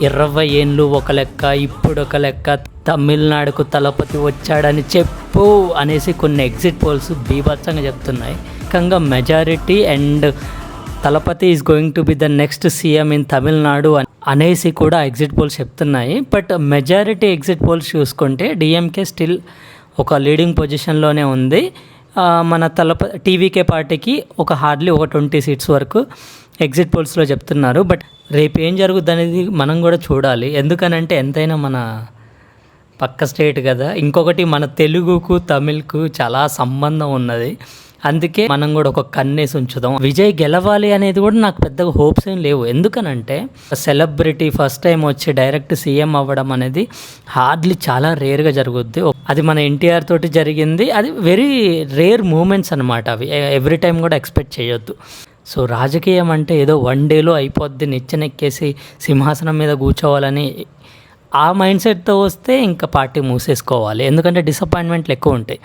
20 ఏళ్ళు ఒక లెక్క, ఇప్పుడు ఒక లెక్క, తమిళనాడుకు తలపతి వచ్చాడని చెప్పు అనేసి కొన్ని ఎగ్జిట్ పోల్స్ బీభత్సంగా చెప్తున్నాయి. ముఖ్యంగా majority and Thalapathy is going to be the next CM in Tamil Nadu అనేసి కూడా ఎగ్జిట్ పోల్స్ చెప్తున్నాయి. బట్ మెజారిటీ ఎగ్జిట్ పోల్స్ చూసుకుంటే డిఎంకే స్టిల్ ఒక లీడింగ్ పొజిషన్లోనే ఉంది. మన టీవీకే పార్టీకి హార్డ్లీ ఒక 20 సీట్స్ వరకు ఎగ్జిట్ పోల్స్లో చెప్తున్నారు. బట్ రేపు ఏం జరుగుద్ది అనేది మనం కూడా చూడాలి. ఎందుకనంటే ఎంతైనా మన పక్క స్టేట్ కదా. ఇంకొకటి మన తెలుగుకు తమిళ్కు చాలా సంబంధం ఉన్నది. అందుకే మనం కూడా ఒక కన్నేసి ఉంచుదాం. విజయ్ గెలవాలి అనేది కూడా నాకు పెద్దగా హోప్స్ ఏం లేవు. ఎందుకనంటే సెలబ్రిటీ ఫస్ట్ టైం వచ్చి డైరెక్ట్ సీఎం అవ్వడం అనేది హార్డ్లీ చాలా రేర్గా జరుగుద్ది. అది మన ఎన్టీఆర్ తోటి జరిగింది. అది వెరీ రేర్ మూమెంట్స్ అనమాట. అవి ఎవ్రీ టైం కూడా ఎక్స్పెక్ట్ చేయొద్దు. సో రాజకీయం అంటే ఏదో 1 డేలో అయిపోద్ది, నెచ్చెనెక్కేసి సింహాసనం మీద కూర్చోవాలని ఆ మైండ్ సెట్తో వస్తే ఇంకా పార్టీ మూసేసుకోవాలి. ఎందుకంటే డిసప్పాయింట్మెంట్లు ఎక్కువ ఉంటాయి.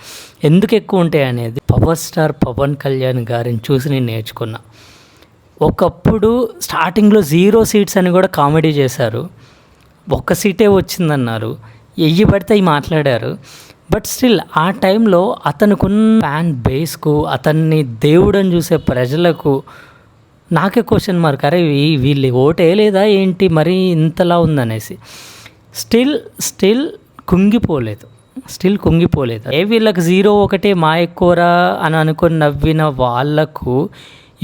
ఎందుకు ఎక్కువ ఉంటాయి అనేది పవర్ స్టార్ పవన్ కళ్యాణ్ గారిని చూసి నేను నేర్చుకున్నా. ఒకప్పుడు స్టార్టింగ్లో 0 సీట్స్ అని కూడా కామెడీ చేశారు. 1 సీటే వచ్చిందన్నారు, ఎయ్యి పడితే అవి మాట్లాడారు. బట్ స్టిల్ ఆ టైంలో అతనుకున్న ఫ్యాన్ బేస్కు, అతన్ని దేవుడని చూసే ప్రజలకు నాకే క్వశ్చన్ మార్క్, అరే వీళ్ళు ఓటే లేదా ఏంటి మరి ఇంతలా ఉందనేసి. స్టిల్ కుంగిపోలేదు. వీళ్ళకి 0-1 మా ఎక్కువరా అని అనుకుని నవ్విన వాళ్ళకు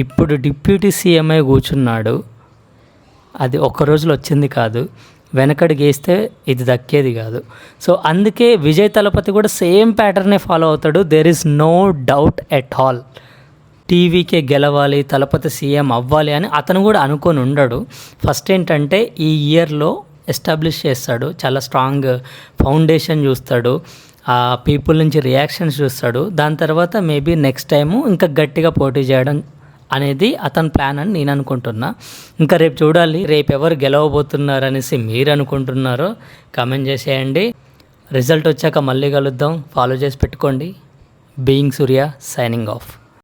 ఇప్పుడు డిప్యూటీ సీఎంఐ కూర్చున్నాడు. అది ఒక్క రోజులో వచ్చింది కాదు, వెనకడికి వేస్తే ఇది దక్కేది కాదు. సో అందుకే విజయ్ తలపతి కూడా సేమ్ ప్యాటర్నే ఫాలో అవుతాడు. There is no doubt at all. TVK గెలవాలి, తలపతి సీఎం అవ్వాలి అని అతను కూడా అనుకొని ఉండడు. ఫస్ట్ ఏంటంటే ఈ ఇయర్లో ఎస్టాబ్లిష్ చేస్తాడు, చాలా స్ట్రాంగ్ ఫౌండేషన్ చూస్తాడు, ఆ పీపుల్ నుంచి రియాక్షన్స్ చూస్తాడు. దాని తర్వాత మేబీ నెక్స్ట్ టైము ఇంకా గట్టిగా పోటీ చేయడం అనేది అతని ప్లాన్ అని నేను అనుకుంటున్నా. ఇంకా రేపు చూడాలి రేపు ఎవరు గెలవబోతున్నారు అనేసి మీరు అనుకుంటున్నారో కామెంట్ చేసేయండి. రిజల్ట్ వచ్చాక మళ్ళీ కలుద్దాం. ఫాలో చేసి పెట్టుకోండి. బీయింగ్ సూర్య సైనింగ్ ఆఫ్.